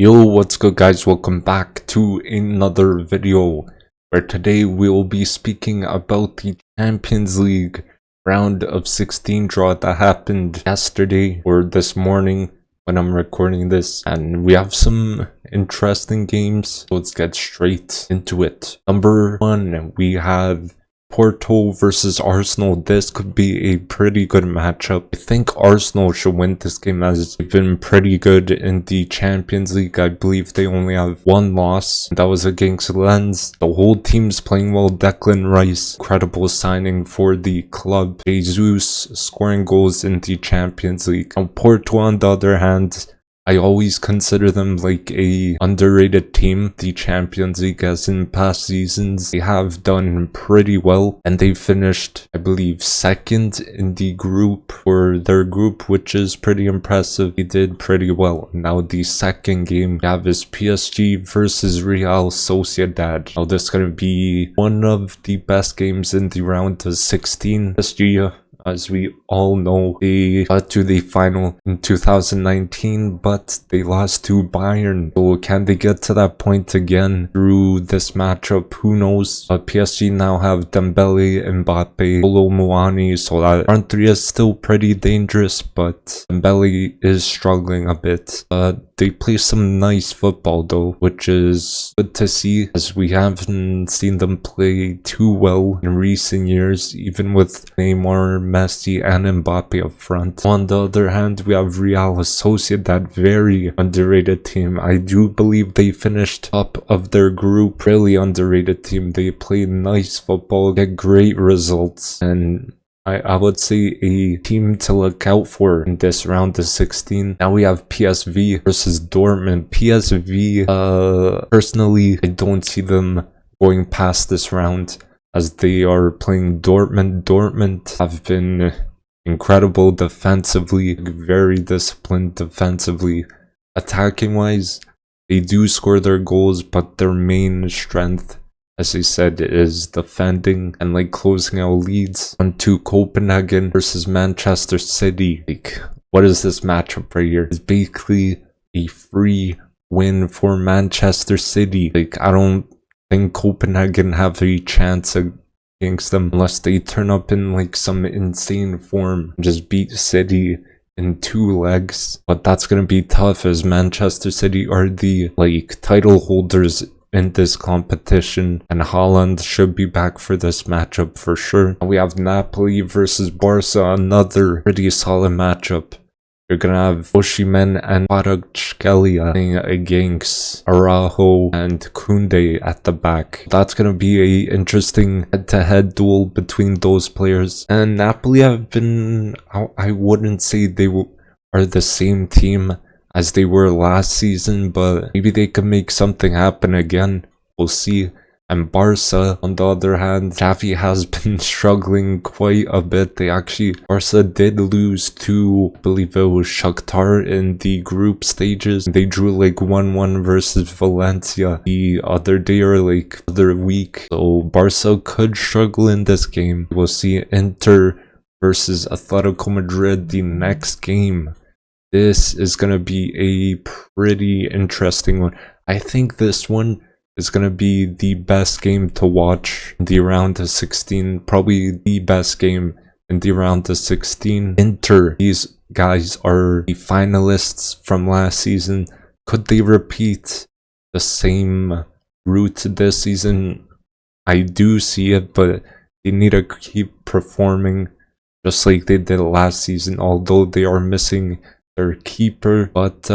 Yo, what's good guys? Welcome back to another video where today we'll be speaking about the Champions League round of 16 draw that happened yesterday or this morning when I'm recording this, and we have some interesting games, so let's get straight into it. Number one, we have Porto versus Arsenal. This could be a pretty good matchup. I think Arsenal should win this game as they've been pretty good in the Champions League. I believe they only have one loss, and that was against Lens. The whole team's playing well. Declan Rice, incredible signing for the club. Jesus scoring goals in the Champions League. And Porto, on the other hand, I always consider them like a underrated team. The Champions League, as in past seasons, they have done pretty well, and they finished, I believe, second in the group for their group, which is pretty impressive. They did pretty well. Now the second game we have is PSG versus Real Sociedad. Now this is going to be one of the best games in the round of 16. PSG, as we all know, they got to the final in 2019, but they lost to Bayern. So can they get to that point again through this matchup? Who knows? PSG now have Dembele, Mbappe, Kolo Muani, so that front three is still pretty dangerous, but Dembele is struggling a bit. They play some nice football though, which is good to see, as we haven't seen them play too well in recent years, even with Neymar, Messi and Mbappe up front. On the other hand, we have Real Sociedad, very underrated team. I do believe they finished top of their group. Really underrated team. They play nice football, get great results, and I would say a team to look out for in this round of 16. Now we have PSV versus Dortmund. PSV, personally, I don't see them going past this round, as they are playing Dortmund. Dortmund have been incredible defensively, very disciplined defensively. Attacking wise, they do score their goals, but their main strength, as I said, is defending and like closing out leads. On to Copenhagen versus Manchester City. Like, what is this matchup right here? It's basically a free win for Manchester City. Like, I don't think Copenhagen have a chance against them unless they turn up in like some insane form and just beat City in 2 legs. But that's gonna be tough, as Manchester City are the like title holders in this competition, and Haaland should be back for this matchup for sure. We have Napoli versus Barca, another pretty solid matchup. You're gonna have Osimhen and Kvaratskhelia playing against Araujo and Koundé at the back. That's gonna be a interesting head-to-head duel between those players. And Napoli have been, I wouldn't say they are the same team as they were last season, but maybe they can make something happen again. We'll see. And Barca, on the other hand, Xavi has been struggling quite a bit. Barca did lose to, I believe it was Shakhtar in the group stages. They drew like 1-1 versus Valencia the other day or like other week. So Barca could struggle in this game. We'll see Inter versus Atletico Madrid the next game. This is going to be a pretty interesting one. I think this one is going to be the best game to watch in the round of 16. Probably the best game in the round of 16. Inter, these guys are the finalists from last season. Could they repeat the same route this season? I do see it, but they need to keep performing just like they did last season, although they are missing their keeper. But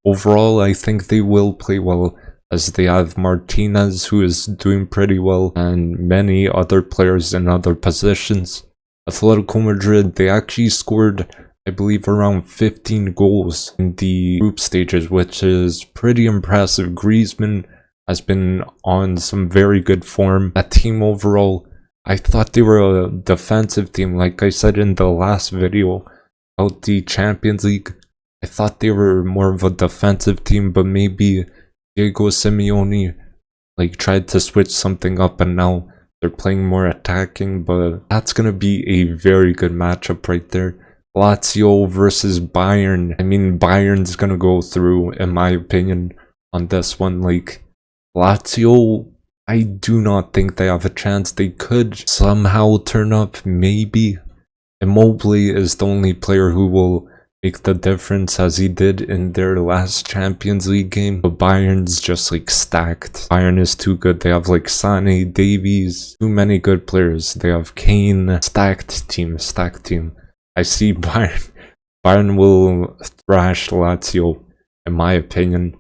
overall, I think they will play well, as they have Martinez, who is doing pretty well, and many other players in other positions. Atletico Madrid, they actually scored, I believe, around 15 goals in the group stages, which is pretty impressive. Griezmann has been on some very good form. That team overall, I thought they were a defensive team. Like I said in the last video about the Champions League, I thought they were more of a defensive team, but maybe Diego Simeone like tried to switch something up and now they're playing more attacking. But that's gonna be a very good matchup right there. Lazio versus Bayern. I mean, Bayern's gonna go through, in my opinion, on this one. Like, Lazio, I do not think they have a chance. They could somehow turn up, maybe. Immobile is the only player who will make the difference, as he did in their last Champions League game. But Bayern's just like stacked. Bayern is too good. They have like Sané, Davies, too many good players. They have Kane. Stacked team. I see Bayern will thrash Lazio, in my opinion.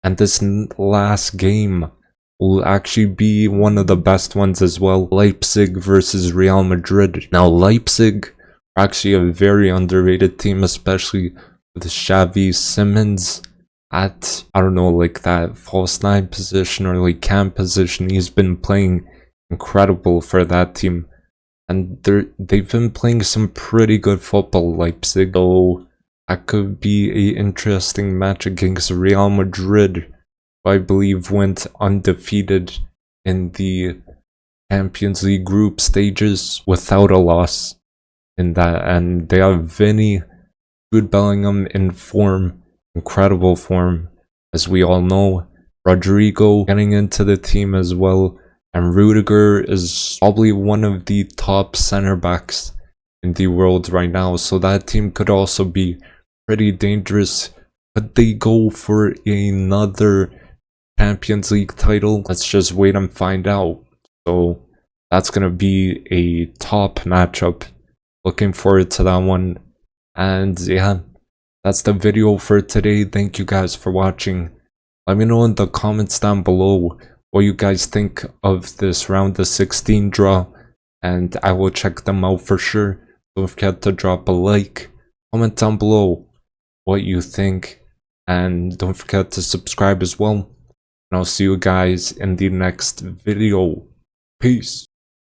And this last game will actually be one of the best ones as well. Leipzig versus Real Madrid. Now, Leipzig are actually a very underrated team, especially with Xavi Simons at, I don't know, like that false nine position or like cam position. He's been playing incredible for that team. And they've been playing some pretty good football, Leipzig. So that could be an interesting match against Real Madrid, who I believe went undefeated in the Champions League group stages without a loss in that. And they have Vinny, Jude Bellingham in form, incredible form, as we all know. Rodrigo getting into the team as well. And Rudiger is probably one of the top center backs in the world right now. So that team could also be pretty dangerous. Could they go for another Champions League title? Let's just wait and find out. So that's going to be a top matchup. Looking forward to that one. And yeah, that's the video for today. Thank you guys for watching. Let me know in the comments down below what you guys think of this round of 16 draw, and I will check them out for sure. Don't forget to drop a like, comment down below what you think, and don't forget to subscribe as well. And I'll see you guys in the next video. Peace.